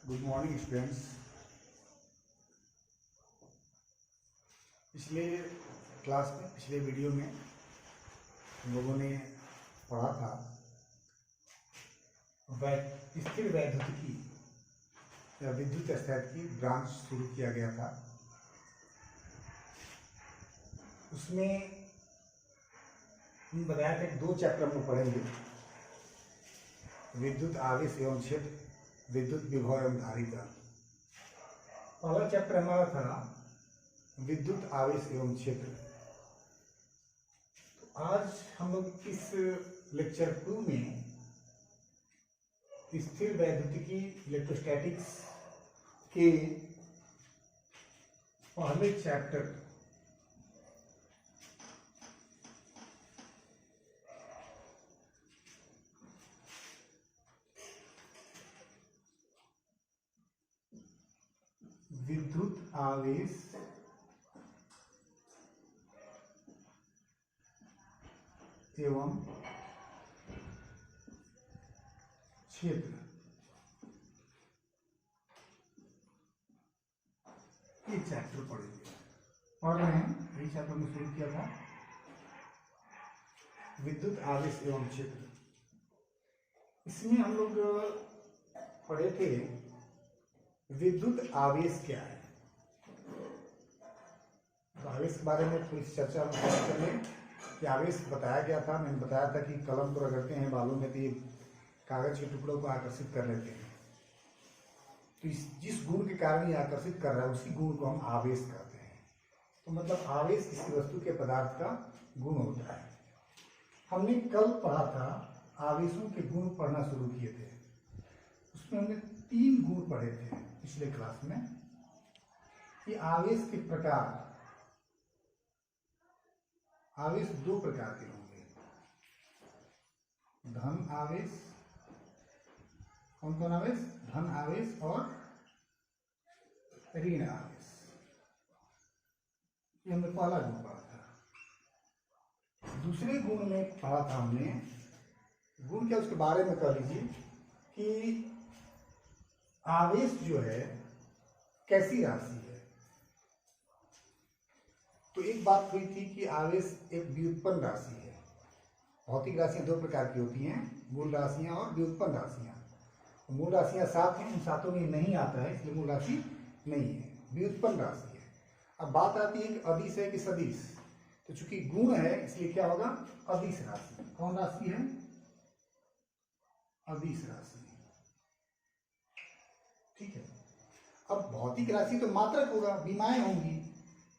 Good morning students. पिछले class में पिछले वीडियो में हम लोगों ने पढ़ा था स्थिर वैद्युतिकी या विद्युत स्थैतिकी ब्रांच शुरू किया गया था। उसमें हम बताया था कि 2 चैप्टर हम पढ़ेंगे, विद्युत आवेश एवं क्षेत्र, विद्युत विभव एवं धारिता। पहला चैप्टर हमारा था विद्युत आवेश एवं क्षेत्र। तो आज हम लोग इस लेक्चर 2 में स्थिर वैद्युतिकी इलेक्ट्रोस्टैटिक्स के पहले चैप्टर विद्युत आवेश एवं क्षेत्र ये चैप्टर पढ़ रहे हैं। यही चैप्टर में शुरू किया था, विद्युत आवेश एवं क्षेत्र। इसमें हम लोग पढ़े थे विद्युत आवेश क्या है। तो आवेश के बारे में थोड़ी चर्चा कर लें कि आवेश बताया गया था। मैंने बताया था कि कलम को रगड़ते हैं बालों में तो ये कागज के टुकड़ों को आकर्षित कर लेते हैं। तो जिस गुण के कारण ये आकर्षित कर रहा है उसी गुण को हम आवेश कहते हैं। तो मतलब आवेश किसी वस्तु के पदार्थ का गुण होता है। हमने कल पढ़ा था, आवेशों के गुण पढ़ना शुरू किए थे। उसमें हमने 3 गुण पढ़े थे पिछले क्लास में कि आवेश के प्रकार। आवेश 2 प्रकार के होंगे, धन आवेश। कौन कौन आवेश? धन आवेश और ऋण आवेश। ये हमने पहला गुण पढ़ा था। दूसरे गुण में पढ़ा था हमने, गुण क्या उसके बारे में कह लीजिए कि आवेश जो है कैसी राशि है। तो एक बात हुई थी कि आवेश एक व्युत्पन्न राशि है। भौतिक राशियां 2 प्रकार की होती हैं, मूल राशियां और व्युत्पन्न राशियां। मूल राशियां 7 हैं, उन 7 में नहीं आता है, इसलिए मूल राशि नहीं है, व्युत्पन्न राशि है। अब बात आती है कि अदिश है कि सदिश। तो चूंकि गुण है इसलिए क्या होगा? अदिश राशि। कौन राशि है? अदिश राशि। ठीक है। अब भौतिक राशि तो मात्रक होगा, विमाएं होंगी।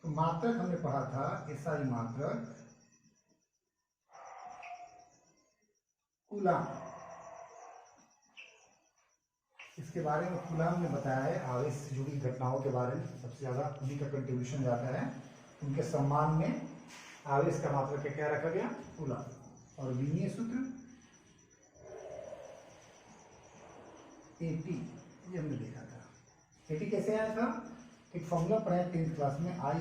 तो मात्रक हमने पढ़ा था एसआई मात्रक, कूलाम। इसके बारे में कूलाम ने बताया है। आवेश से जुड़ी घटनाओं के बारे में सबसे ज्यादा उन्हीं का कंट्रीब्यूशन जाता है। उनके सम्मान में आवेश का मात्रक क्या रखा गया? कूलाम। और विमीय सूत्र एटी, ये हमने देखा था। एटी कैसे आया था? एक फॉर्मूला पढ़ा है 10th क्लास में, I =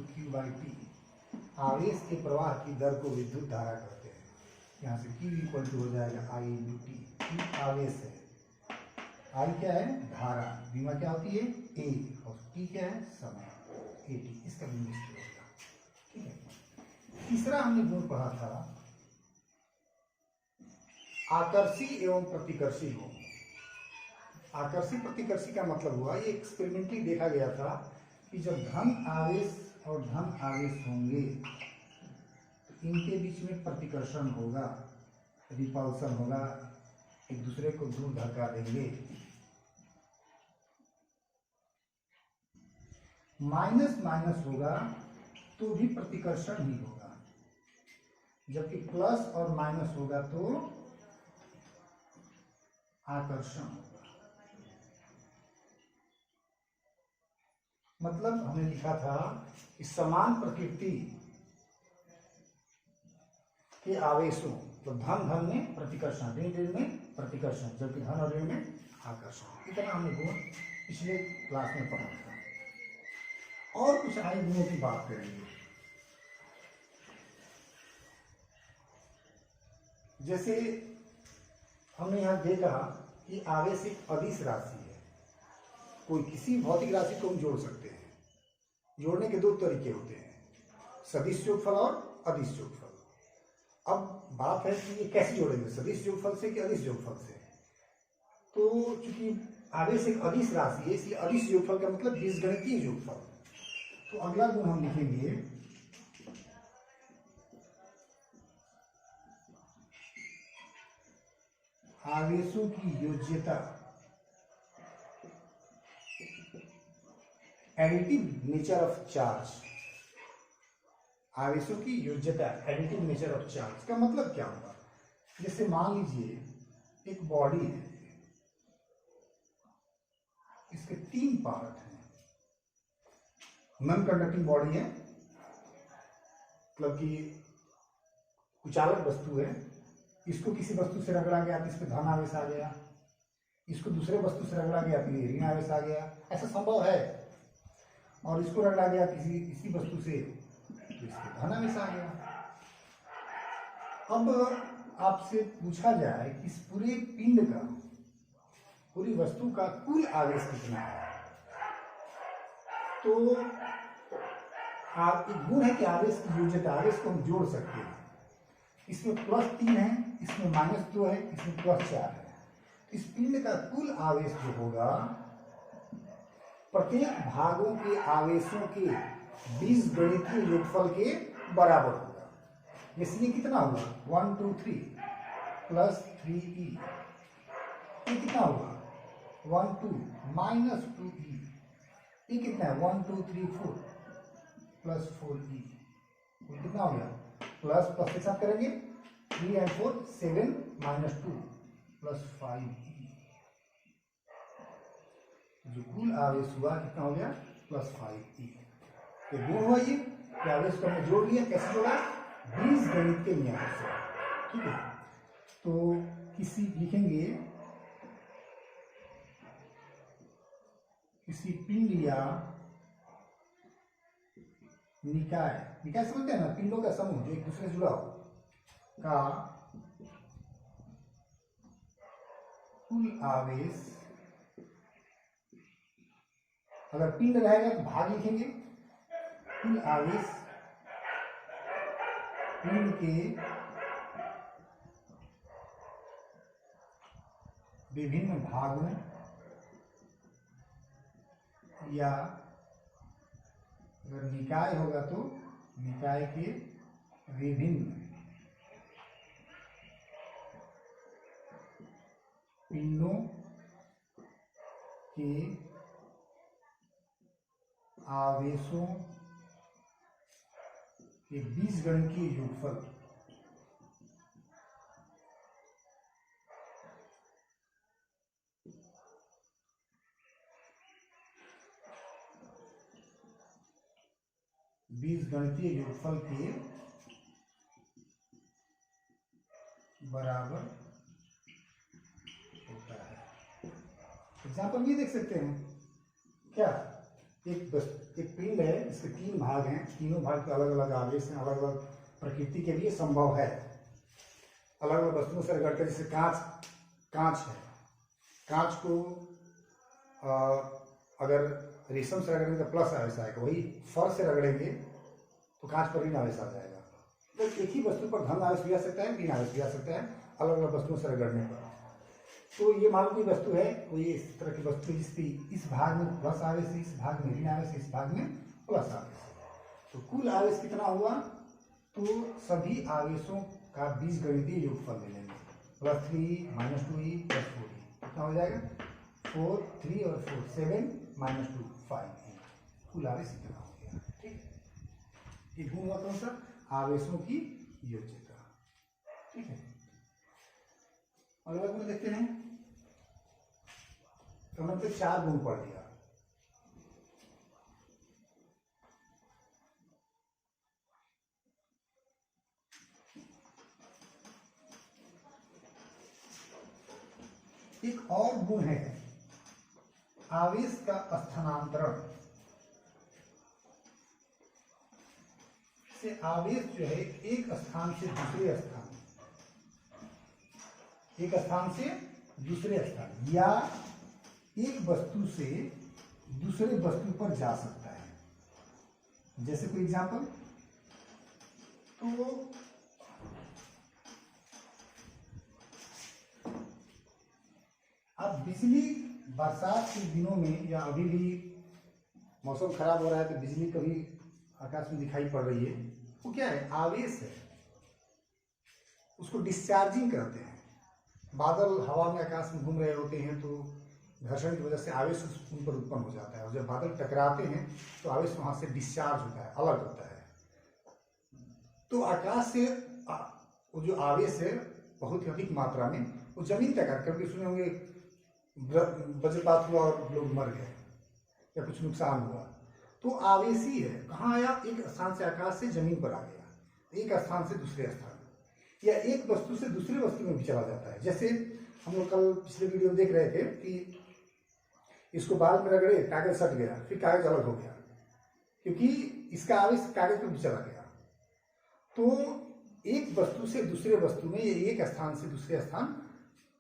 Q/T। आवेश के प्रवाह की दर को विद्युत धारा कहते हैं। यहाँ से Q हो जाएगा I × T। Q आवेश है, I क्या है? धारा। विमा क्या होती है? A। और T क्या है? समय, AT। इसका भी निश्चय होगा। ठीक है। तीसरा हमने गुण पढ़ा था आकर्षी एवं प्रतिकर्षी गुण। आकर्षी प्रतिकर्षी का मतलब हुआ, ये एक्सपेरिमेंटली देखा गया था कि जब धन आवेश और धन आवेश होंगे तो इनके बीच में प्रतिकर्षण होगा, रिपल्सन होगा, एक दूसरे को दूर धक्का देंगे। माइनस माइनस होगा तो भी प्रतिकर्षण ही होगा, जबकि प्लस और माइनस होगा तो आकर्षण होगा। मतलब हमने लिखा था कि समान प्रकृति के आवेशों, तो धन धन में प्रतिकर्षण, ऋण ऋण में प्रतिकर्षण, जबकि धन और ऋण में आकर्षण। इतना हमने गुण पिछले क्लास में पढ़ा था। और कुछ अन्य गुणों की बात करेंगे। जैसे हमने यहाँ देखा कि आवेश एक अदिश राशि है। कोई किसी भौतिक राशि को हम जोड़ सकते हैं। जोड़ने के दो तरीके होते हैं, सदिश योगफल और अदिश योगफल। अब बात है कि ये कैसे जोड़ेंगे, सदिश योगफल से कि अदिश योगफल से। तो चूंकि आवेश एक अदिश राशि है, इसलिए अदिश योगफल का मतलब बीजगणितीय योगफल। तो अगला गुण हम लिखेंगे आवेशों की योज्यता, एडिटिव नेचर ऑफ चार्ज। आवेशों की योज्यता, एडिटिव नेचर ऑफ चार्ज का मतलब क्या होगा, जैसे मान लीजिए एक बॉडी है, इसके 3 पार्ट हैं। नॉन कंडक्टिंग बॉडी है, मतलब कि कुचालक वस्तु है, इसको किसी वस्तु से रगड़ा गया तो इस पर धन आवेश आ गया, इसको दूसरे वस्तु से रगड़ा गया तो ये ऋण आवेश आ गया, ऐसा संभव है। और इसको रगड़ा गया किसी वस्तु से तो इसके धन आवेश आ गया। अब आपसे पूछा जाए कि इस पूरे पिंड का, पूरी वस्तु का कुल आवेश कितना है, तो आप एक गुण है कि आवेश की योज्यता, आवेश को हम जोड़ सकते हैं। इसमें +3 है, इसमें -2 है, इसमें +4 है। इस पिंड का कुल आवेश जो होगा प्रत्येक भागों के आवेशों के बीजगणितीय योगफल के बराबर होगा। इसलिए कितना हुआ 1 2 3 +3e, ये कितना हुआ 1 2 -2e, ये कितना है 1 2 3 4 +4e, कितना हो गया प्लस प्लस के साथ करेंगे 3 और 4 7 -2 +5e। जो कुल आवेश हुआ कितना हो गया +5e। तो गुण हुआ ये कि आवेश को हमने जोड़ लिया, कैसे जोड़ा, बीजगणित के नियम से। ठीक है, तो किसी लिखेंगे किसी पिंड या निकाय, निकाय समझते हैं ना, पिंडों का समूह जो एक दूसरे से जुड़ा हो, का कुल आवेश, अगर पिंड रहेगा तो भाग लिखेंगे, कुल आवेश पिंड के विभिन्न भागों या अगर निकाय होगा तो निकाय के विभिन्न पिंडों के आवेशों के बीजगणितीय योगफल बीजगणितीय योगफल के बराबर होता है। एग्जाम्पल ये देख सकते हैं क्या, एक पिंड है, इसके 3 भाग हैं, तीनों भाग के अलग अलग आवेश हैं, अलग अलग प्रकृति के लिए संभव है। अलग अलग वस्तुओं से रगड़कर, जैसे कांच है, कांच को अगर रेशम से रगड़ेंगे तो प्लस आवेश आएगा, वही फर से रगड़ेंगे तो कांच पर ऋण आवेश आ जाएगा। तो एक ही वस्तु पर धन आवेश भी आ सकता है, ऋण आवेश भी आ सकता है, अलग अलग वस्तुओं से रगड़ने पर। तो ये मान लो कोई वस्तु है, कोई इस तरह की वस्तु है जिसकी इस भाग में प्लस आवेश है, इस भाग में ऋण आवेश है, इस भाग में प्लस आवेश है। तो कुल आवेश कितना हुआ, तो सभी आवेशों का बीजगणितीय योगफल ले लेंगे, +3 -2e +4e, कितना हो जाएगा 4 3 और 4 7 -2 5e। कुल आवेश कितना हो गया। ठीक, ये गुण हुआ कौन सा, आवेशों की योज्यता। ठीक है, अगला गुण देखते हैं। तो हमने 4 गुण पढ़ लिया। एक और गुण है आवेश का स्थानांतरण। से आवेश जो है एक स्थान से दूसरे स्थान, एक स्थान से दूसरे स्थान, या एक वस्तु से दूसरे वस्तु पर जा सकता है। जैसे कोई एग्जांपल, तो अब बिजली बरसात के दिनों में या अभी भी मौसम खराब हो रहा है तो बिजली कभी आकाश में दिखाई पड़ रही है, वो क्या है, आवेश है, उसको डिस्चार्जिंग कहते हैं। बादल हवा में आकाश में घूम रहे होते हैं तो घर्षण की वजह से आवेश उन पर उत्पन्न हो जाता है, और जब बादल टकराते हैं तो आवेश वहां से डिस्चार्ज होता है, अलग होता है। तो आकाश से वो जो आवेश है बहुत ही अधिक मात्रा में वो जमीन तक आकर, कभी सुने होंगे वज्रपात हुआ और लोग मर गए या कुछ नुकसान हुआ, तो आवेश ही है। कहाँ आया, एक स्थान से, आकाश से जमीन पर आ गया, एक स्थान से दूसरे स्थान, या एक वस्तु से दूसरे वस्तु में भी चला जाता है। जैसे हम लोग कल पिछले वीडियो में देख रहे थे कि इसको बाल में रगड़े, कागज सट गया, फिर कागज अलग हो गया, क्योंकि इसका आवेश कागज पर भी चला गया। तो एक वस्तु से दूसरे वस्तु में, ये एक स्थान से दूसरे स्थान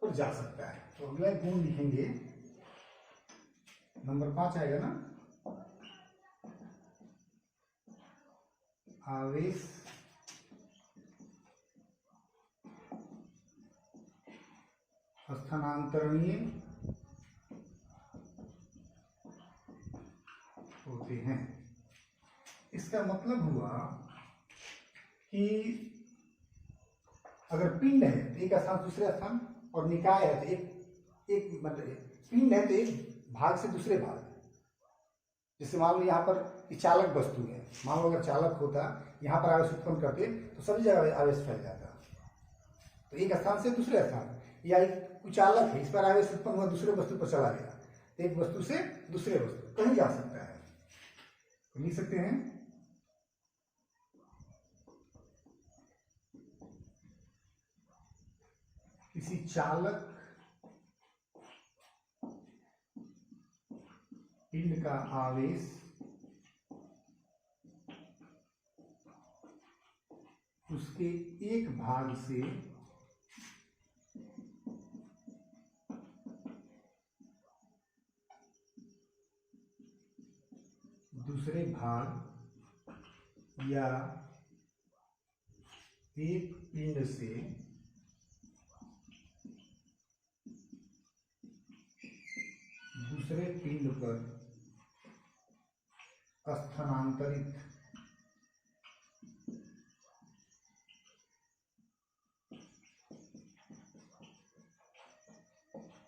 पर जा सकता है। तो अगला गुण लिखेंगे, नंबर 5 आएगा ना, आवेश स्थानांतरणीय होते हैं। इसका मतलब हुआ कि अगर पिंड है तो एक स्थान दूसरे स्थान, और निकाय है तो एक मतलब पिंड है तो एक भाग से दूसरे भाग। जैसे मान लो यहाँ पर चालक वस्तु है, मान लो अगर चालक होता, यहाँ पर आवेश उत्पन्न करते तो सभी जगह आवेश फैल जाता। तो एक स्थान से दूसरे स्थान, या एक कुचालक है, इस पर आवेश उत्पन्न हुआ, दूसरे वस्तु पर चला गया, तो एक वस्तु से दूसरे वस्तु कहीं जा सकता है। तो लिख सकते हैं किसी चालक पिंड का आवेश उसके एक भाग से दूसरे भाग, या एक पिंड से दूसरे पिंड पर स्थानांतरित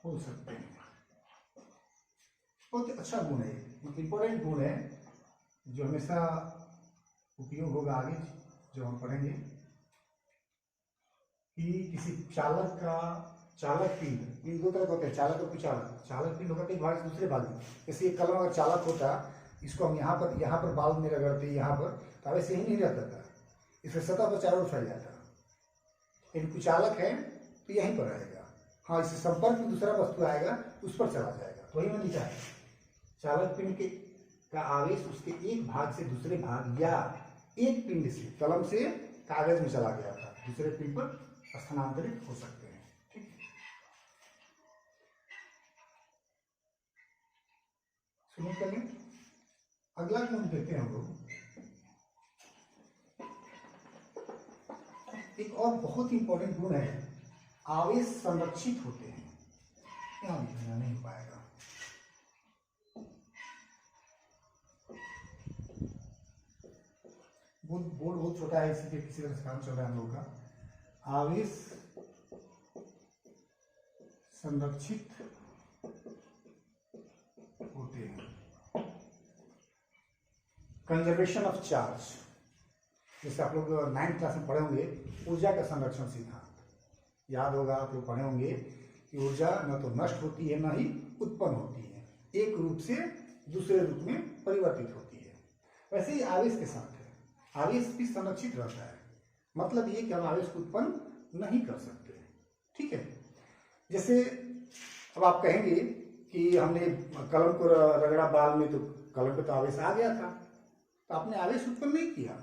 हो सकते हैं। बहुत अच्छा गुण है, मतलब इंपॉर्टेंट गुण है जो हमेशा उपयोग होगा आगे जो हम पढ़ेंगे, कि किसी चालक का, चालक पिंड दो तरह के होते हैं, चालक और कुचालक। चालक पिंड होगा तो एक भाग से दूसरे भाग में, जैसे एक कलम अगर चालक होता, इसको हम यहाँ पर बाल में रगड़ते, यहाँ पर तो आवेश यही नहीं रहता था, इसके सतह पर चारों ओर फैल जाता। लेकिन कुचालक है तो यहीं पर रहेगा, हाँ इससे संपर्क में दूसरा वस्तु आएगा उस पर चला जाएगा। तो वही मैं लिखा है, चालक पिंड के का आवेश उसके एक भाग से दूसरे भाग, या एक पिंड से, कलम से कागज में चला गया था, दूसरे पिंड पर स्थानांतरित हो सकते हैं। ठीक, सुनिए चलिए अगला गुण देखते हैं हम लोग। एक और बहुत ही इंपॉर्टेंट गुण है, आवेश संरक्षित होते हैं। यहाँ लिखना नहीं हो पाएगा, बोर्ड बहुत छोटा है, इसी पे किसी तरह से काम चल रहा है हम लोग का। आवेश संरक्षित होते हैं। कंजर्वेशन ऑफ चार्ज, जैसे आप लोग 9th क्लास में पढ़े होंगे ऊर्जा का संरक्षण सिद्धांत, याद होगा आप लोग पढ़े होंगे कि ऊर्जा न तो नष्ट होती है न ही उत्पन्न होती है, एक रूप से दूसरे रूप में परिवर्तित होती है। वैसे ही आवेश के साथ है, आवेश भी संरक्षित रहता है, मतलब ये कि हम आवेश को उत्पन्न नहीं कर सकते। ठीक है, जैसे अब आप कहेंगे कि हमने कलम को रगड़ा बाल में तो कलम पे तो आवेश आ गया था, तो आपने आवेश उत्पन्न नहीं किया,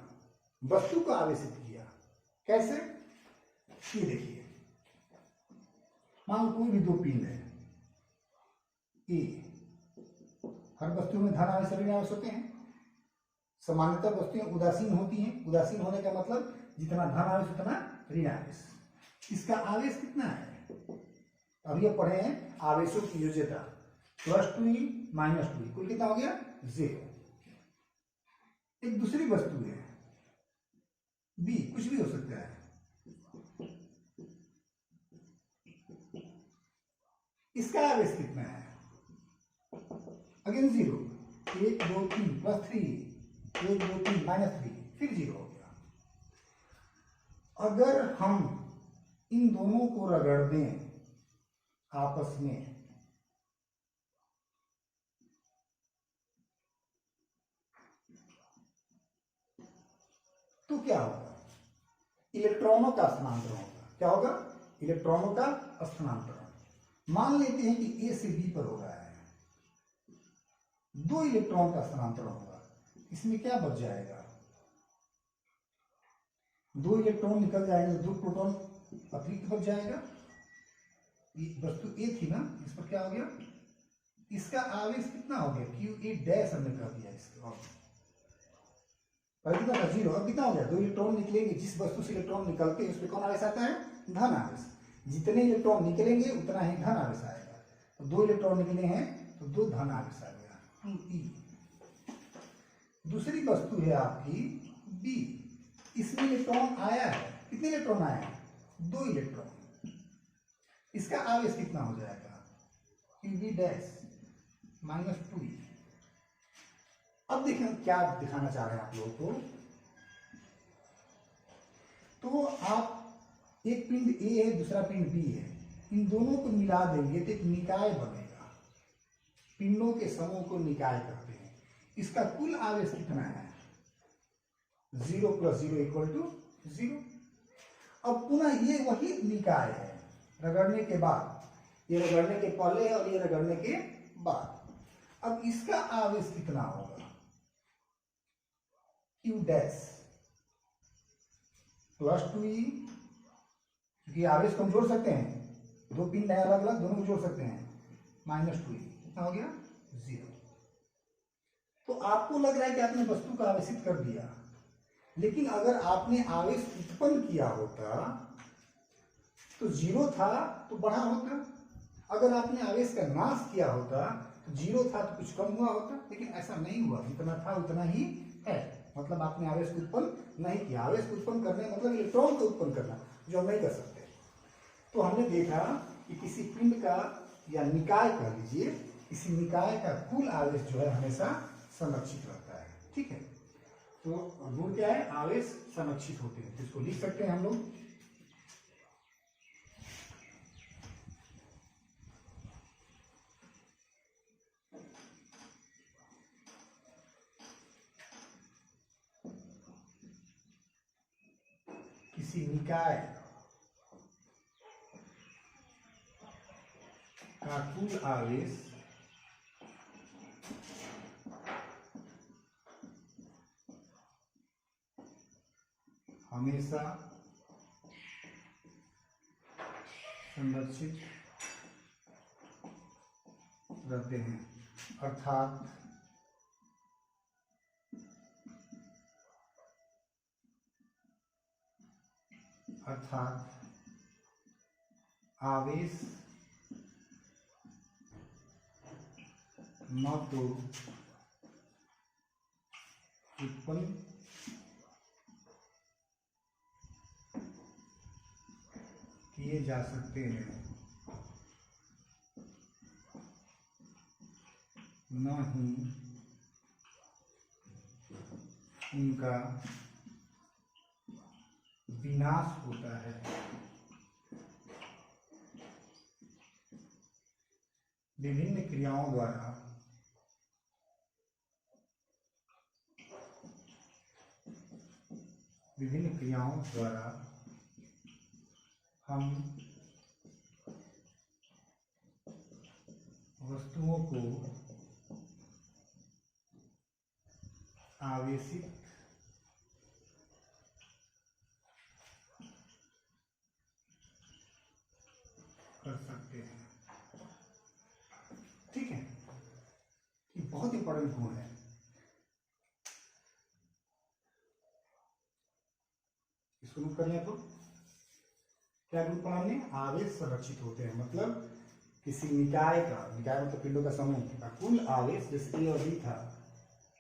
वस्तु को आवेशित किया। कैसे, ये देखिए, मान लो कोई भी दो पिंड है, ए हर वस्तु में धन आवेश ऋण आवेश होते हैं। सामान्यतः वस्तुएं उदासीन होती हैं। उदासीन होने का मतलब जितना धन आवेश उतना ऋण आवेश। इसका आवेश कितना है? अभी अब पढ़े हैं आवेशों की योज्यता। +2e -2e कुल कितना हो गया? 0। एक दूसरी वस्तु है बी, कुछ भी हो सकता है, इसका आवेश कितना है? अगेन 0। 1 2 3 +3, 1 2 3 -3, फिर 0 हो गया। अगर हम इन दोनों को रगड़ दें आपस में तो क्या होगा? इलेक्ट्रॉनों का स्थानांतरण होगा। क्या होगा? इलेक्ट्रॉनों का स्थानांतरण। मान लेते हैं कि ए से बी पर हो रहा है, 2 इलेक्ट्रॉन का स्थानांतरण होगा। इसमें क्या बच जाएगा? 2 इलेक्ट्रॉन निकल जाएंगे, 2 प्रोटॉन अतिरिक्त बच जाएगा। ये वस्तु ए थी ना, इस पर क्या हो गया? इसका आवेश कितना हो गया? Q8 हमने कर दिया इसको। पहले कितना था? 0। अब कितना हो गया? 2 इलेक्ट्रॉन निकलेंगे। जिस वस्तु से इलेक्ट्रॉन निकलते हैं उस पर कौन आवेश आता है? धन आवेश। जितने इलेक्ट्रॉन निकलेंगे उतना ही धन आवेश आएगा। तो 2 इलेक्ट्रॉन निकले हैं तो 2 धन आवेश आ गया, 2e। दूसरी वस्तु है आपकी बी। इसमें इलेक्ट्रॉन आया है। कितने इलेक्ट्रॉन आए हैं? 2 इलेक्ट्रॉन। इसका आवेश कितना हो जाएगा? Qb' -2e। अब देखें क्या दिखाना चाह रहे हैं आप लोगों को। तो आप एक पिंड ए है, दूसरा पिंड बी है, इन दोनों को मिला देंगे तो एक निकाय बनेगा। पिंडों के समूह को निकाय कहते हैं। इसका कुल आवेश कितना है? 0 + 0 = 0। अब पुनः ये वही निकाय है रगड़ने के बाद। ये रगड़ने के पहले है और ये रगड़ने के बाद। अब इसका आवेश कितना होगा? Q' +2e, क्योंकि आवेश को हम जोड़ सकते हैं, 2 पिंड है अलग अलग, दोनों को जोड़ सकते हैं, -2e। कितना हो गया? 0। तो आपको लग रहा है कि आपने वस्तु को आवेशित कर दिया, लेकिन अगर आपने आवेश उत्पन्न किया होता तो 0 था तो बढ़ा होता। अगर आपने आवेश का नाश किया होता तो 0 था तो कुछ कम हुआ होता, लेकिन ऐसा नहीं हुआ। जितना था उतना ही है। मतलब आपने आवेश को उत्पन्न नहीं किया। आवेश को उत्पन्न करने मतलब इलेक्ट्रॉन को उत्पन्न करना, जो हम नहीं कर सकते। तो हमने देखा कि किसी पिंड का या निकाय कह लीजिए, किसी निकाय का कुल आवेश जो है हमेशा संरक्षित रहता है। ठीक है। तो गुण क्या है? आवेश संरक्षित होते हैं। इसको लिख सकते हैं हम लोग। किसी निकाय का कुल आवेश हमेशा संरक्षित रहते हैं। अर्थात आवेश न तो उत्पन्न किए जा सकते हैं, न ही उनका विनाश होता है। विभिन्न क्रियाओं द्वारा हम वस्तुओं को आवेशित कर सकते हैं। ठीक है। कि बहुत इंपॉर्टेंट गुण है। इसको नोट कर लिया। तो क्या गुण पढ़ा हमने? आवेश संरक्षित होते हैं, मतलब किसी निकाय का, निकाय मतलब पिंडों का समूह का कुल आवेश, जैसे ए और बी था,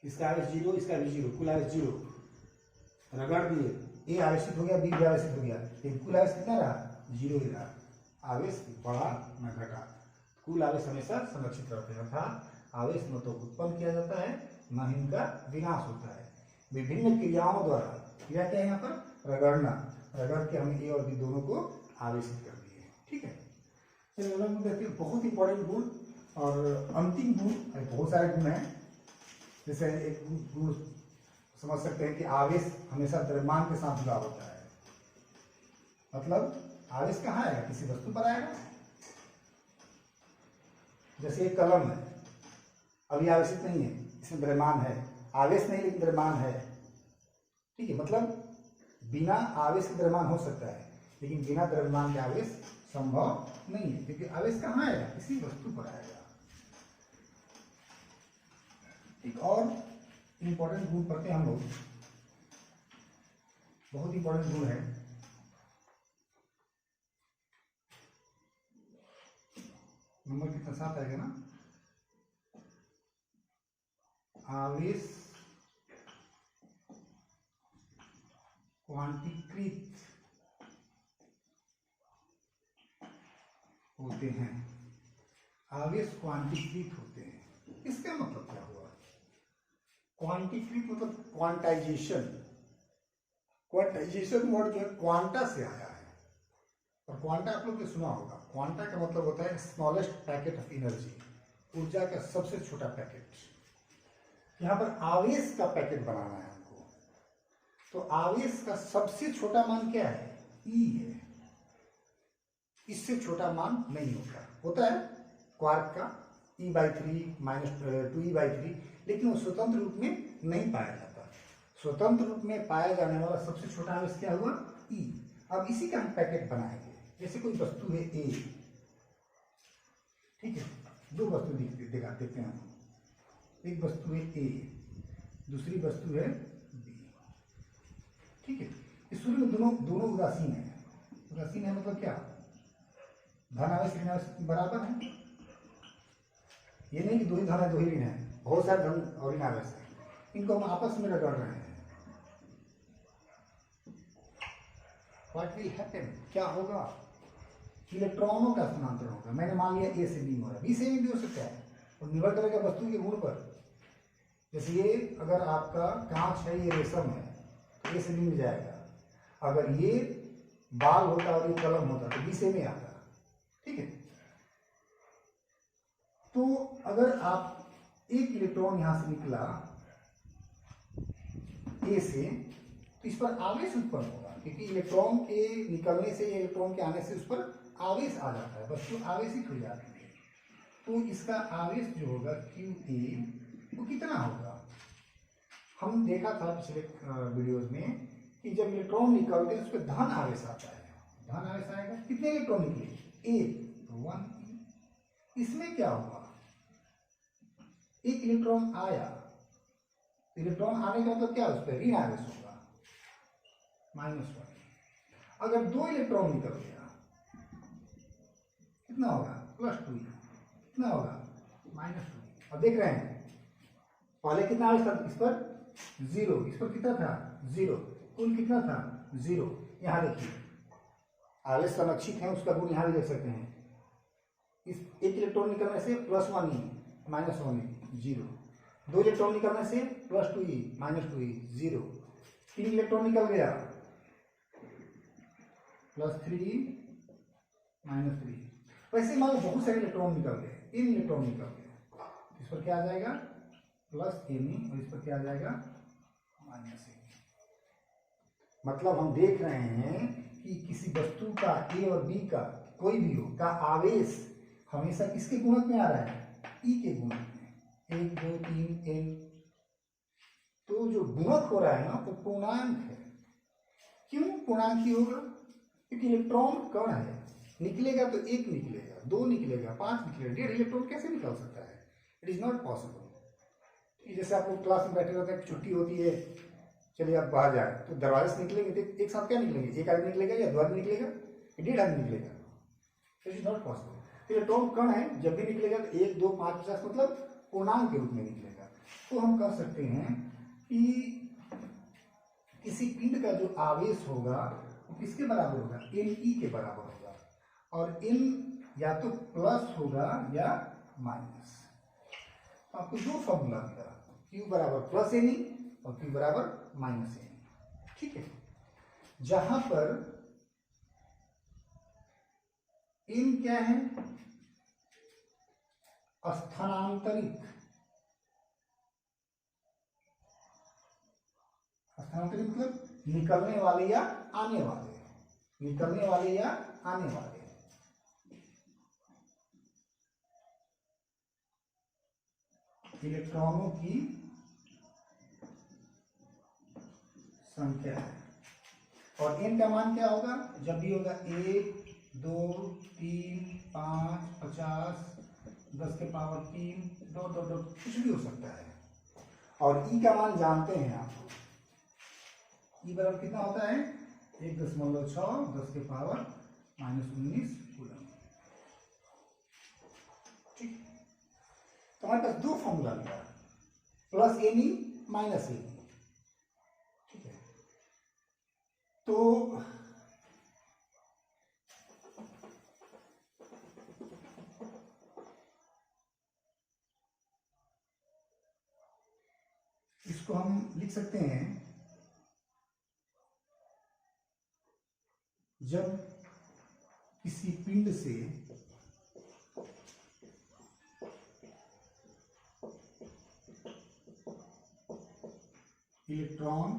इसका आवेश 0, इसका भी 0, कुल आवेश 0, रगड़ दिए, ए आवेशित हो गया, बी भी आवेशित हो गया, लेकिन कुल आवेश कितना रहा? 0 ही रहा। आवेश बढ़ा न घटा, कुल आवेश हमेशा संरक्षित रहते हैं, अर्थात आवेश न तो उत्पन्न किया जाता है न ही इनका विनाश होता है। विभिन्न क्रियाओं द्वारा, क्रिया क्या है यहाँ पर? रगड़ना, रगड़ के हम ए और बी दोनों को आवेशित कर दिए। ठीक है, देखिए बहुत इंपॉर्टेंट गुण। और अंतिम गुण, बहुत सारे गुण हैं, जैसे एक गुण समझ सकते हैं कि आवेश हमेशा द्रव्यमान के साथ जुड़ा होता है। मतलब आवेश कहाँ आएगा? किसी वस्तु पर आएगा। जैसे एक कलम है, अभी आवेशित नहीं है, इसमें द्रव्यमान है, आवेश नहीं लेकिन द्रव्यमान है। ठीक है, मतलब बिना आवेश के द्रव्यमान हो सकता है, लेकिन बिना द्रव्यमान के आवेश संभव नहीं है, क्योंकि आवेश कहाँ आएगा? किसी वस्तु पर आएगा। एक और इंपॉर्टेंट गुण पढ़ते हैं हम लोग, बहुत इंपॉर्टेंट गुण है। नंबर कितना? 7 आएगा ना। आवेश क्वांटीकृत होते हैं, आवेश क्वांटीकृत होते हैं। इसका मतलब क्या हुआ? क्वांटीकृत मतलब क्वांटाइजेशन, क्वांटाइजेशन वर्ड जो है क्वांटा से आया है। और क्वांटा आप लोग ने सुना होगा, क्वांटा का मतलब होता है स्मॉलेस्ट पैकेट ऑफ एनर्जी, ऊर्जा का सबसे छोटा पैकेट। यहाँ पर आवेश का पैकेट बनाना है हमको, तो आवेश का सबसे छोटा मान क्या है? ई है, इससे छोटा मान नहीं होता है क्वार्क का E/3 - 2E/3, लेकिन वो स्वतंत्र रूप में नहीं पाया जाता। स्वतंत्र रूप में पाया जाने वाला सबसे छोटा आवेश क्या हुआ? E। अब इसी का हम पैकेट बनाएंगे। जैसे कोई वस्तु है A, ठीक है, दो वस्तु देखते हैं हम, एक वस्तु है A, दूसरी वस्तु है B। ठीक है, इस सूर्य में दोनों उदासीन है। उदासीन है मतलब क्या? धन आवेश ऋण आवेश बराबर है। ये नहीं कि दो ही धन है दो ही ऋण है, बहुत सारे धन और ऋण आवेश है, इनको हम आपस में रगड़ रहे हैं। What will happen? क्या होगा? इलेक्ट्रॉनों का स्थानांतरण होगा। मैंने मान लिया A से B में हो रहा है, B से भी हो सकता है, और निर्भर करेगा वस्तु के गुण पर। जैसे ये अगर आपका कांच है, ये रेशम है, तो A से B में जाएगा। अगर ये बाल होता और ये कलम होता तो B से में आता। ठीक है, तो अगर आप एक इलेक्ट्रॉन यहां से निकला ए से, तो इस पर आवेश उत्पन्न होगा, क्योंकि इलेक्ट्रॉन के निकलने से, इलेक्ट्रॉन के आने से उस पर आवेश आ जाता है, वस्तु आवेशित हो जाती है। तो इसका आवेश जो होगा QA, वो कितना होगा? हम देखा था पिछले वीडियोज में कि जब इलेक्ट्रॉन निकलते हैं उस पर धन आवेश आता है। धन आवेश आएगा, कितने इलेक्ट्रॉन निकले? 1, तो 1E। इसमें क्या हुआ? एक इलेक्ट्रॉन आया, इलेक्ट्रॉन आने का मतलब क्या? उस पर ऋण आवेश होगा, -1। अगर 2 इलेक्ट्रॉन निकल गया, कितना होगा? +2E। कितना होगा? -2E। अब देख रहे हैं, पहले कितना आवेश था इस पर? 0। इस पर कितना था? 0। कुल कितना था? 0। यहां देखिए आवेश संरक्षित है, उसका गुण यहां भी देख सकते हैं। इस एक इलेक्ट्रॉन निकलने से +1E, -1E, 0। 2 इलेक्ट्रॉन निकलने से +2E, -2E, 0। 3 इलेक्ट्रॉन निकल गया, +3E, -3। वैसे मान लो बहुत सारे इलेक्ट्रॉन निकल गए, 3 इलेक्ट्रॉन निकल गए, इस पर क्या आ जाएगा? +Me, और इस पर क्या आ जाएगा? -Me। मतलब हम देख रहे हैं कि किसी वस्तु का A और B का, कोई भी हो, का आवेश हमेशा किसके गुणक में आ रहा है? E के गुणक में, 1, 2, 3, N। तो जो गुणक हो रहा है ना, वो पूर्णांक है। क्यों पूर्णांक ही होगा? क्योंकि इलेक्ट्रॉन कण है, निकलेगा तो 1 निकलेगा, 2 निकलेगा, 5 निकलेगा, 1.5 इलेक्ट्रॉन कैसे निकल सकता है? It is not possible. कि जैसे आप लोग क्लास में बैठे रहते हैं, छुट्टी होती है, चलिए आप बाहर जाए तो दरवाजे से निकलेंगे तो एक साथ क्या निकलेंगे, एक आदमी निकलेगा या दो आदमी निकलेगा या डेढ़ आदमी निकलेगा, इट इज नॉट पॉसिबल। तो इलेक्ट्रॉन कण है, जब भी निकलेगा तो 1 2 5 50 मतलब पूर्णांक के रूप में निकलेगा। तो हम कह सकते हैं कि किसी पिंड का जो आवेश होगा वो किसके बराबर होगा, Ne के बराबर होगा, और N या तो प्लस होगा या माइनस। तो आपको दो फॉर्मूला मिला, Q बराबर प्लस Ne और Q बराबर माइनस Ne। ठीक है, जहां पर N क्या है, स्थानांतरित मतलब निकलने वाले या आने वाले, निकलने वाले या आने वाले। इलेक्ट्रॉनों की संख्या है, और n का मान क्या होगा, जब भी होगा 1 2 3 5 50 10 के पावर 3 डॉट डॉट डॉट कुछ भी हो सकता है। और E का मान जानते हैं आप, E बराबर कितना होता है 1.6 10 के पावर -19 कूलम। ठीक, तो हमारे पास दो फॉर्मूला मिला, प्लस Ne माइनस Ne। ठीक है, तो इसको हम लिख सकते हैं, जब किसी पिंड से इलेक्ट्रॉन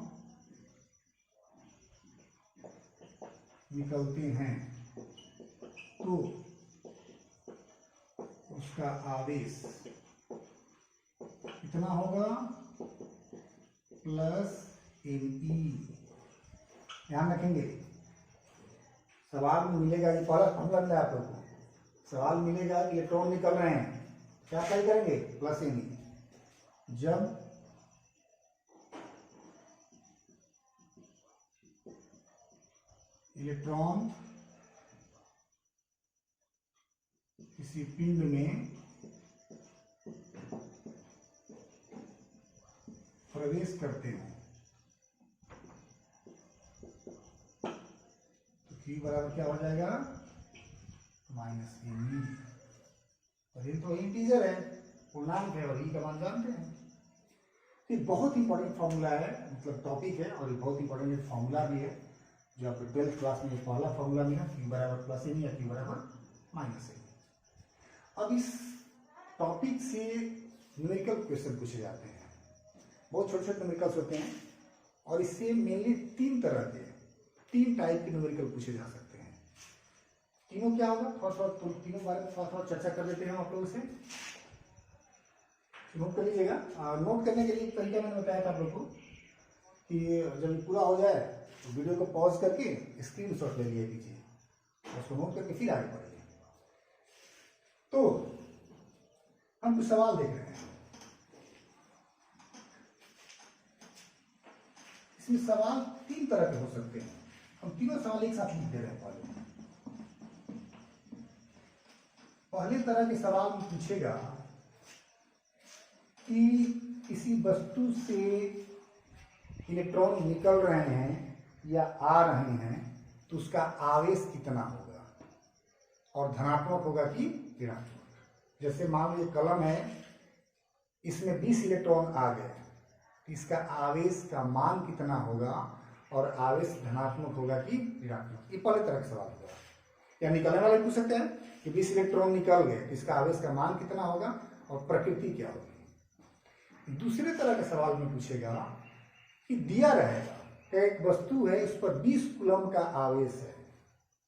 निकलते हैं तो उसका आवेश कितना होगा, प्लस Ne। ध्यान रखेंगे, सवाल में मिलेगा, ये पहला फॉर्मूला मिला आप लोगों को, सवाल मिलेगा कि इलेक्ट्रॉन निकल रहे हैं, क्या अप्लाई करेंगे, प्लस Ne। जब इलेक्ट्रॉन किसी पिंड में प्रवेश करते हैं तो Q बराबर क्या हो जाएगा, -Ne। और ये तो इंटीजर है, पूर्णांक है, और E का मान जानते हैं। ये बहुत इंपॉर्टेंट फॉर्मूला है, मतलब टॉपिक है, और ये बहुत इंपॉर्टेंट फॉर्मूला भी है जो आपको 12th क्लास में पहला फॉर्मूला मिला, Q बराबर प्लस Ne या Q बराबर माइनस Ne। अब इस टॉपिक से न्यूमेरिकल क्वेश्चन पूछे जाते हैं, बहुत छोटे छोटे न्यूमेरिकल्स होते हैं, और इससे मेनली 3 तरह के 3 टाइप के न्यूमेरिकल पूछे जा सकते हैं। तीनों क्या होगा, थोड़ा तीनों बारे में थोड़ा चर्चा कर लेते हैं आप लोगों से, नोट कर लीजिएगा। नोट करने के लिए तरीका मैंने बताया था आप लोग को कि जब पूरा हो जाए तो वीडियो को पॉज करके स्क्रीनशॉट ले लिया कीजिए, उसको नोट करके फिर आगे बढ़िए। तो हम कुछ सवाल देख रहे हैं, इसमें सवाल 3 तरह के हो सकते हैं, हम तीनों सवाल एक साथ लिख दे रहे हैं। पहले तरह के सवाल में पूछेगा कि किसी वस्तु से इलेक्ट्रॉन निकल रहे हैं या आ रहे हैं तो उसका आवेश कितना होगा, और धनात्मक होगा कि ऋणात्मक। जैसे मान लीजिए कलम है, इसमें 20 इलेक्ट्रॉन आ गए तो इसका आवेश का मान कितना होगा, और आवेश धनात्मक होगा कि ऋणात्मक। ये पहले तरह का सवाल होगा। या निकलने वाले पूछ सकते हैं कि 20 इलेक्ट्रॉन निकल गए तो इसका आवेश का मान कितना होगा और प्रकृति क्या होगी। दूसरे तरह के सवाल में पूछेगा कि दिया रहेगा एक वस्तु है, इस पर 20 कूलम का आवेश है।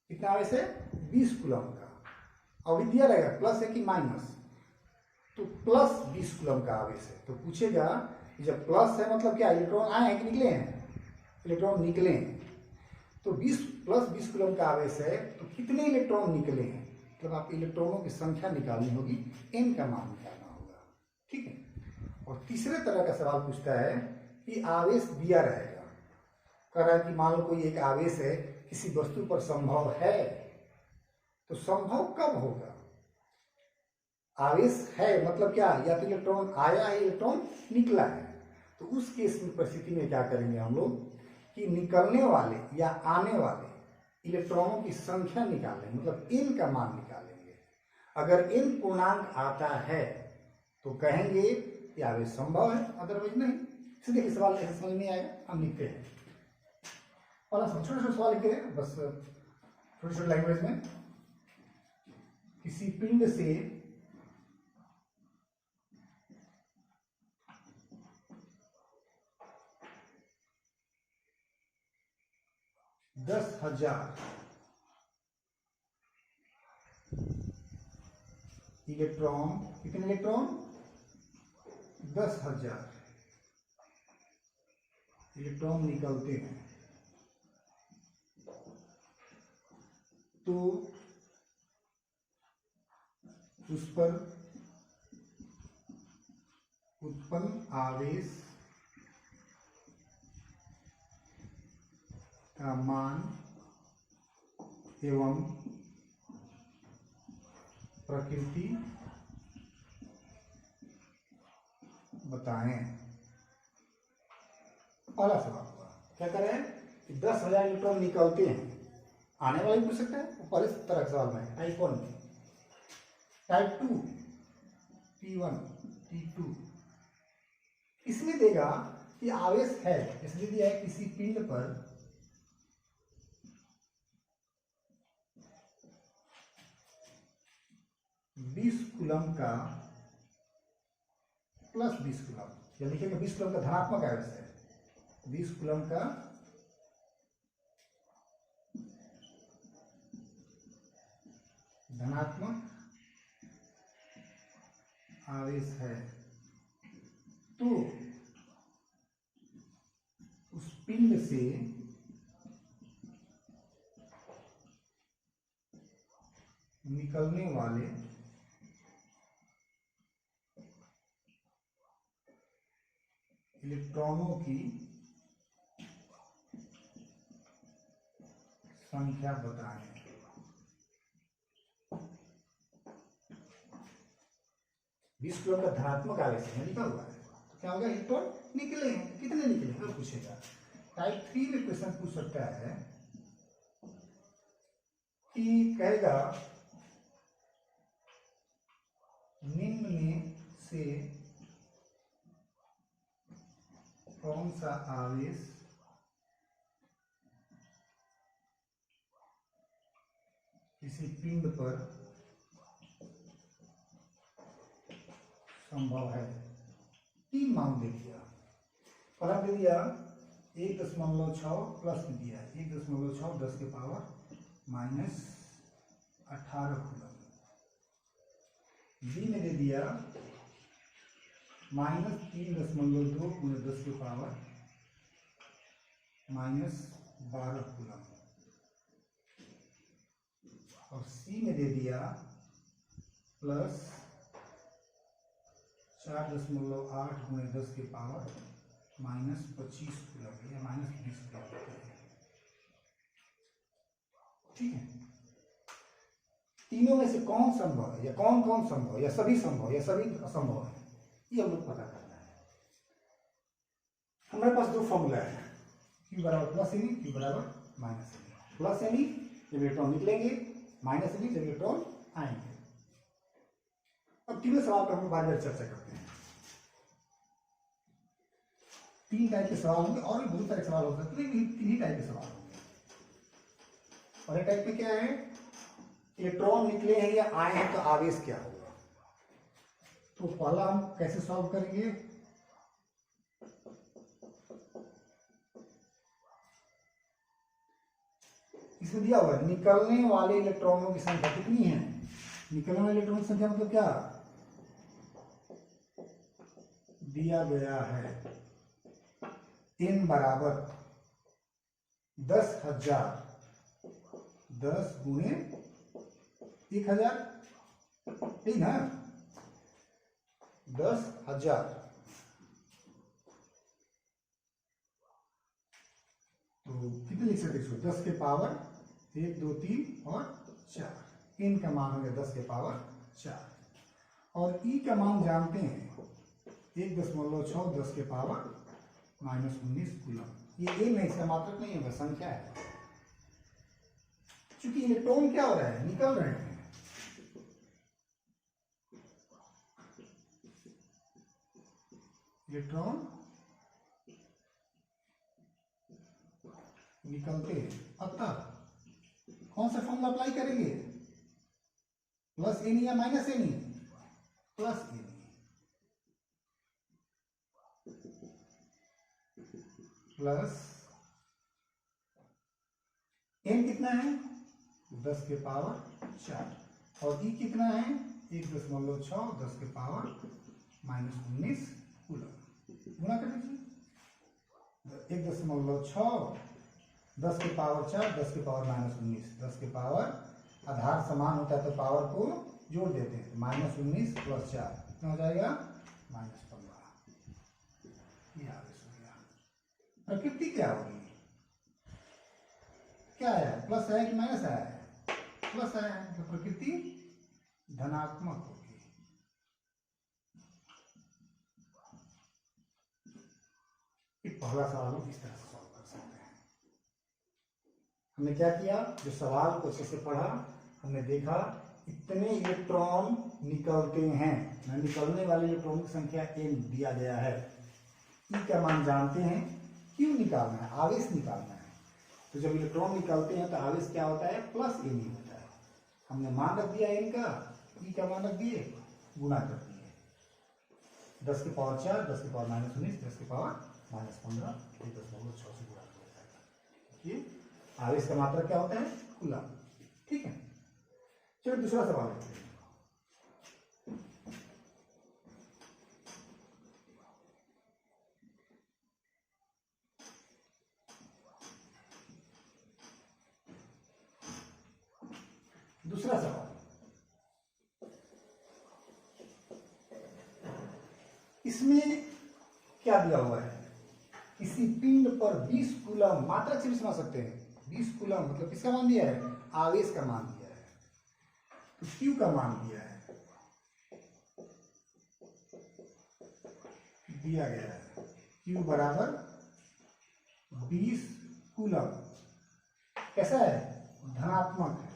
कितना आवेश है, 20 कूलम का, और दिया रहेगा प्लस है कि माइनस, तो प्लस 20 कूलम का आवेश है। तो पूछेगा जब प्लस है मतलब क्या, इलेक्ट्रॉन आए हैं कि निकले हैं, इलेक्ट्रॉन निकले हैं, तो 20 प्लस 20 कूलम का आवेश है तो कितने इलेक्ट्रॉन निकले हैं, मतलब आप इलेक्ट्रॉनों की संख्या निकालनी होगी, n का मान निकालना होगा। ठीक है, और तीसरे तरह का सवाल पूछता है कि आवेश दिया रहेगा, कह रहा है कि मान लो कोई एक आवेश है किसी वस्तु पर संभव है, तो संभव कब होगा? आवेश है मतलब क्या, या तो इलेक्ट्रॉन आया है इलेक्ट्रॉन निकला है, तो उस केस में परिस्थिति में क्या करेंगे हम लोग कि निकलने वाले या आने वाले इलेक्ट्रॉनों की संख्या निकालेंगे, मतलब n का मान निकालेंगे। अगर n पूर्णांक आता है तो कहेंगे कि आवेश संभव है, अदरवाइज नहीं। इसलिए देखिए सवाल ऐसे समझ में आएगा, हम लिखते हैं और छोटे छोटे सवाल लिखते हैं बस छोटे छोटे लैंग्वेज में। किसी पिंड से दस हजार इलेक्ट्रॉन, कितने इलेक्ट्रॉन? 10,000 इलेक्ट्रॉन निकलते हैं, तो उस पर उत्पन्न आवेश का मान एवं प्रकृति बताएं। पहला सवाल हुआ, क्या कर रहे हैं कि 10,000 इलेक्ट्रॉन निकलते हैं, आने वाला भी पूछ सकता है। पहले तरह का सवाल में टाइप 1, टाइप 2 T1 T2, इसमें देगा कि आवेश है, इसलिए दिया है किसी पिंड पर बीस कूलम का प्लस 20 कूलम, या लिखेगा 20 कूलम का धनात्मक आवेश है, 20 कूलम का धनात्मक आवेश है, तो उस पिंड से निकलने वाले इलेक्ट्रॉनों की संख्या बताएं। बीस किलो का धनात्मक आवेश है लिखा हुआ है, तो क्या होगा इलेक्ट्रॉन निकले हैं, कितने निकले हैं पूछेगा। टाइप 3 में क्वेश्चन पूछ सकता है कि कहेगा निम्न में से कौन सा आवेश किसी पिंड पर संभव है। 3 मान दे दिया, पहला दे दिया 1.6 प्लस में दिया 1.6 10 के पावर -18 कूलम, बी में दे दिया -3.2 गुणे 10 के पावर -12 कूलम, और सी में दे दिया प्लस 4.8 गुणे 10 के पावर -25 कूलम या -20 कूलम। ठीक है, तीनों में से कौन संभव है, या कौन कौन संभव, या सभी संभव, या सभी असंभव है, ये हम लोग पता करना है। हमारे पास 2 फॉर्मूला है, Q बराबर प्लस एनी, Q बराबर माइनस एनी। प्लस एनी जब इलेक्ट्रॉन निकलेंगे, माइनस एनी जब इलेक्ट्रॉन आएंगे। अब तीनों सवाल पर हम बार-बार चर्चा करते हैं। 3 टाइप के सवाल होंगे, और भी बहुत सारे सवाल हो सकते हैं, लेकिन 3 ही टाइप के सवाल होंगे। और एक टाइप में क्या है, इलेक्ट्रॉन निकले हैं या आए हैं तो आवेश क्या होगा। तो पहला हम कैसे सॉल्व करेंगे, इसमें दिया हुआ है निकलने वाले इलेक्ट्रॉनों की संख्या कितनी है। निकलने वाले इलेक्ट्रॉन की संख्या मतलब क्या दिया गया है, n बराबर 10,000 10 गुणे 1,000, ठीक ना, 10,000 तो कितने लिख सकते इसको? 10 के पावर 1 2 3 और 4। n का मान हो गया 10 के पावर 4। और e का मान जानते हैं 1.6 10 के पावर -19 कूलम। ये n है, इसका मात्रक नहीं होगा, संख्या है। क्योंकि इलेक्ट्रॉन क्या हो रहा है? निकल रहे हैं। इलेक्ट्रॉन निकलते हैं, अतः कौन सा फॉर्मूला अप्लाई करेंगे? प्लस एन या minus N? Plus N. Plus N कितना है? 10 के पावर 4 और ई कितना है? 1.6 10 के पावर -19 कूलम। गुणा कर दीजिए। 1.6 10 के पावर 4 10 के पावर -19। 10 के पावर आधार समान होता है तो पावर को जोड़ देते हैं। -19 + 4 कितना हो जाएगा? -15। ये आवेश हो गया। प्रकृति क्या होगी? क्या है? प्लस है कि माइनस है? प्लस है, तो प्रकृति धनात्मक होगी। पहला सवाल हम इस तरह से सॉल्व कर सकते हैं। हमने क्या किया? जो सवाल को अच्छे से पढ़ा, हमने देखा इतने इलेक्ट्रॉन निकलते हैं, निकलने वाले इलेक्ट्रॉन की संख्या n दिया गया है। ई का मान जानते हैं, क्यों निकालना है? आवेश निकालना है। तो जब इलेक्ट्रॉन निकलते हैं तो आवेश क्या होता है? प्लस एन ही होता है। हमने मान रख दिया एन का, ई का मान रख दिए, गुणा कर दिए। 10 के पावर 4 10 के पावर -19 10 के पावर -15 1.6 से गुणा किया जाएगा। ये आवेश का मात्रा क्या होता है? कूलम। ठीक है, चलो दूसरा सवाल लेते हैं। दूसरा सवाल, इसमें क्या दिया हुआ है? किसी पिंड पर 20 कूलम, मात्रक से भी समझ सकते हैं। 20 कूलम मतलब किसका मान दिया है? आवेश का मान दिया है। तो Q का मान दिया है, दिया गया है Q बराबर 20 कूलम। कैसा है? धनात्मक है,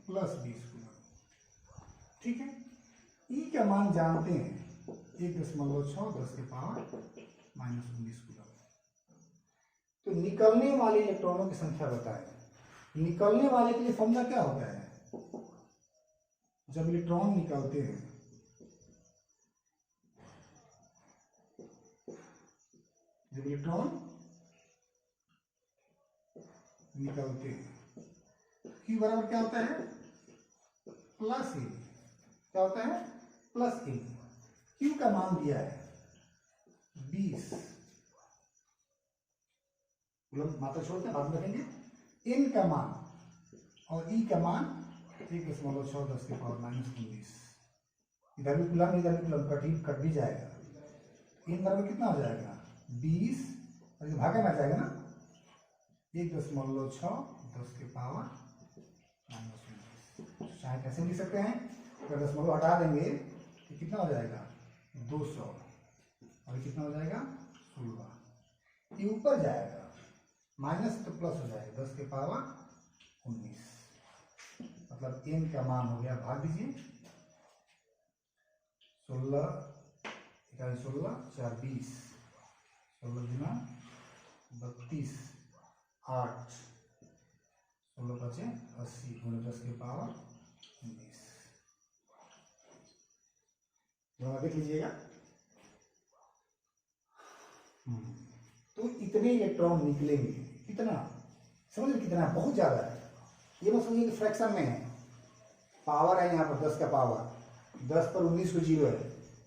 +20 कूलम। ठीक है, E का मान जानते हैं 1.6 10 के पावर -19 कूलम। तो निकलने वाले इलेक्ट्रॉनों की संख्या बताएं। निकलने वाले के लिए फॉर्मूला क्या होता है? जब इलेक्ट्रॉन निकलते हैं, जब इलेक्ट्रॉन निकलते हैं, Q बराबर क्या होता है? प्लस ए। क्या होता है? प्लस ए। Q का मान दिया है 20 कूलम, मात्रा छोड़ते हैं, बाद में रखेंगे। N का मान और E का मान 1.6 10 के पावर -19। इधर भी कूलम इधर भी कूलम, कट भी जाएगा। N बराबर कितना हो जाएगा? 20 और ये भागा में जाएगा ना, 1.6 10 के पावर -19। चाहे कैसे लिख सकते हैं, अगर दशमलव हटा देंगे तो कितना हो जाएगा? 200 और कितना हो जाएगा? 16। ये ऊपर जाएगा, माइनस तो प्लस हो जाएगा, 10 के पावर 19। मतलब n का मान हो गया, भाग दीजिए, 16 16 4 20, 16 गुना 32 8, 16 बचे 80 गुना 10 के पावर 19। देख लीजिएगा। तो इतने इलेक्ट्रॉन निकलेंगे, कितना समझ लो, कितना? बहुत ज्यादा है। ये मत समझिए कि फ्रैक्शन में है। पावर है यहाँ पर 10 का पावर, 10 पर 19 को 0 है,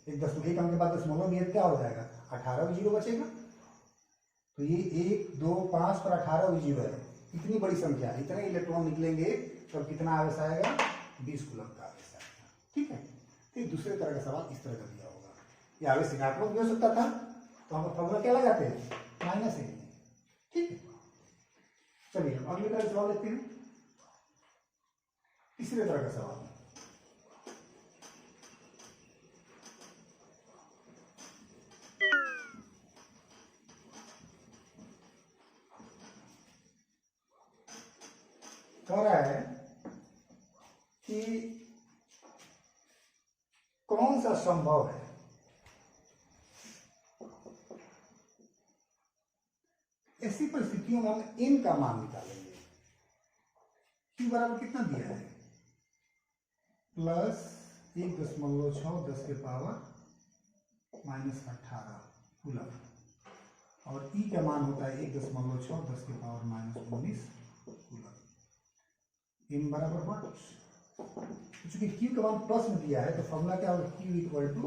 एक दशमलव के बाद दशमलव नियत क्या हो जाएगा? 18 भी 0 बचेगा। तो ये 1 2 5 पर 18 भी 0 है। इतनी बड़ी संख्या, इतने इलेक्ट्रॉन निकलेंगे तब कितना आवेश आएगा? 20 कूलम का आवेश आएगा। ठीक है, फिर दूसरे तरह का सवाल इस तरह का दिया होगा। ये आवेश ऋणात्मक भी हो सकता था, तो हम फॉर्मूला क्या लगाते हैं? -n। ठीक है, चलिए हम अगले तरह सवाल लेते हैं, तीसरे तरह का सवाल। कह रहा है कि कौन सा संभव है ऐसी परिस्थितियों में हम n का मान निकालेंगे। q बराबर कितना दिया है, प्लस 1.6 10 के पावर -18 कूलम, और e का मान होता है 1.6 10 के पावर -19 कूलम। n बराबर व्हाट, चूंकि q का मान प्लस में दिया है तो फॉर्मूला क्या होगा, q equal two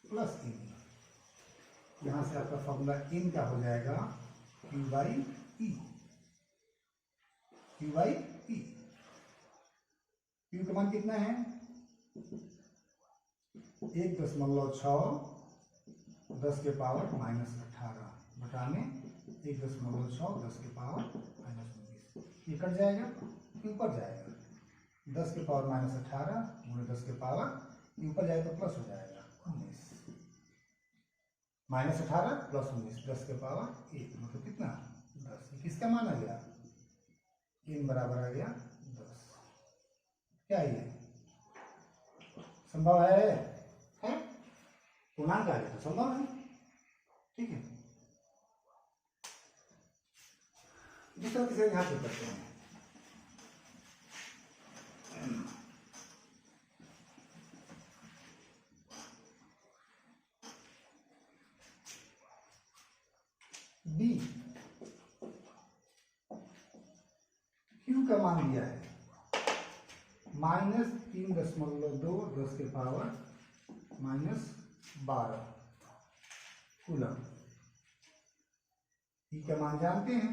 plus n। यहां से आपका फॉर्मूला n का हो जाएगा q by E, q by E. q का मान कितना है 1.6 10 के पावर -18 बटा में 1.6 10 के पावर -19। ये कट जाएगा, ऊपर जाएगा 10 के पावर -18 गुणे 10 के पावर ऊपर जाएगा तो प्लस हो जाएगा 19, -18 प्लस 19 10 के पावर 1 मतलब कितना 10। किसका मान आ गया, n बराबर आ गया 10। क्या ये संभव है? पूर्णांक आ गया तो संभव है, ठीक है। दूसरा तीसरा यहां से करते हैं। बी, क्यू का मान दिया है -3.2 10 के पावर -12 कूलम। ई का मान जानते हैं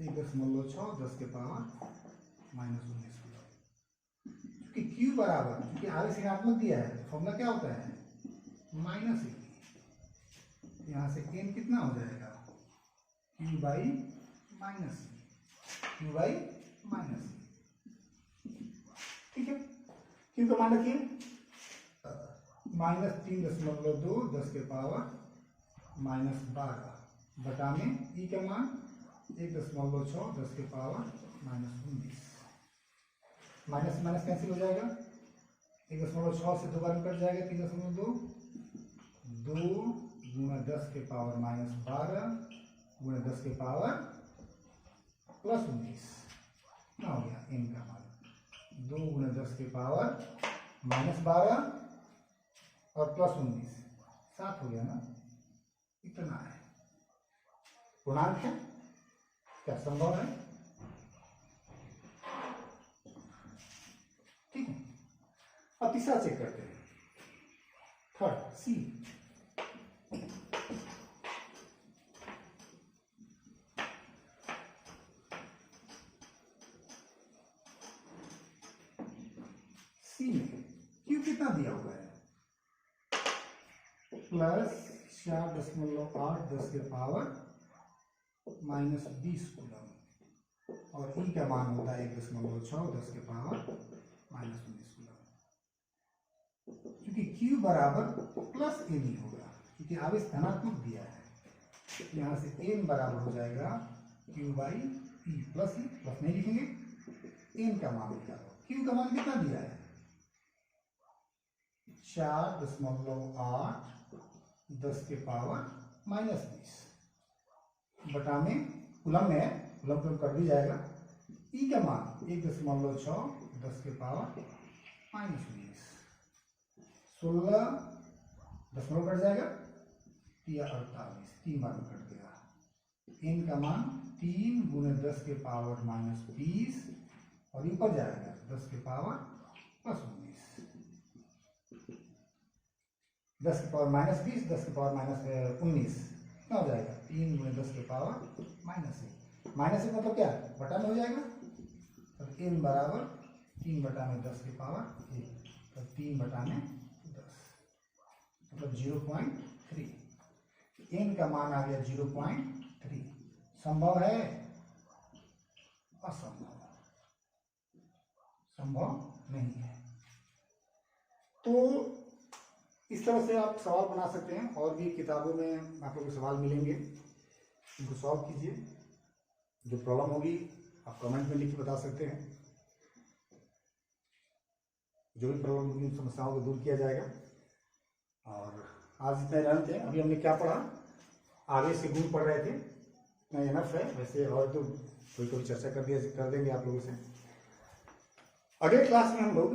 1.6 10 के पावर -19 कूलम। क्योंकि क्यू बराबर, क्योंकि आगे ऋणात्मक दिया है तो फॉर्मूला क्या होता है -1। यहां से n कितना हो जाएगा q by minus, q by minus, ठीक है। q का मान रखिए -3.2 10 के पावर -12 बटा में ई का मान 1.6 10 के पावर -19। माइनस माइनस कैंसिल हो जाएगा, 1.6 से 2 बार कट जाएगा, 3.2 2 गुणा 10 के पावर -12 गुणा 10 के पावर +19। क्या हो गया n का मान 2 गुणा 10 के पावर -12 और +19 7 हो गया ना, इतना है। पूर्णांक है, क्या संभव है, ठीक है। अब तीसरा चेक करते हैं, थर्ड सी। सी में क्यू कितना दिया हुआ है +4.8 10 के पावर -20 कूलम, और ई का मान होता है 1.6 10 के पावर -19 कूलम। क्योंकि Q बराबर प्लस n ही होगा, क्योंकि आवेश धनात्मक दिया है, यहां से n बराबर हो जाएगा Q by E plus E, plus नहीं लिखेंगे, n का मान निकालो। Q का मान कितना दिया है 4.8 10 के पावर -20 बटा में कूलम में, कूलम कूलम कर भी जाएगा, ई का मान 1.6 10 के पावर -19 16 दशमलव कट जाएगा, 48 3 बार में कट गया। n का मान 3 गुणे 10 के पावर -20 और ऊपर जाएगा 10 के पावर +19, 10 के पावर -20 10 के पावर -19 कितना हो जाएगा 3 गुणे 10 के पावर -1। -1 मतलब क्या बटा में हो जाएगा, तो n बराबर 3 बटा में 10 के पावर 1, तो 3 बटा में 10 मतलब 0.3। n का मान आ गया 0.3। संभव है, असंभव, संभव नहीं है। तो इस तरह से आप सवाल बना सकते हैं, और भी किताबों में आप लोगों को सवाल मिलेंगे, इनको सॉल्व कीजिए। जो प्रॉब्लम होगी आप कमेंट में लिख के बता सकते हैं। जो भी प्रॉब्लम होगी उन समस्याओं को दूर किया जाएगा। और आज इतना जानते हैं। अभी हमने क्या पढ़ा, आवेश से गुण पढ़ रहे थे, इतना इनफ है। वैसे और तो कोई चर्चा कर देंगे आप लोगों से। अगले क्लास में हम लोग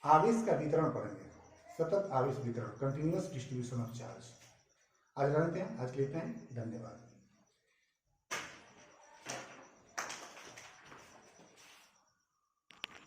आवेश का वितरण पढ़ेंगे, सतत आवेश वितरण, कंटिन्यूअस डिस्ट्रीब्यूशन ऑफ चार्ज। आज जानते हैं, आज के लिए इतना ही। धन्यवाद।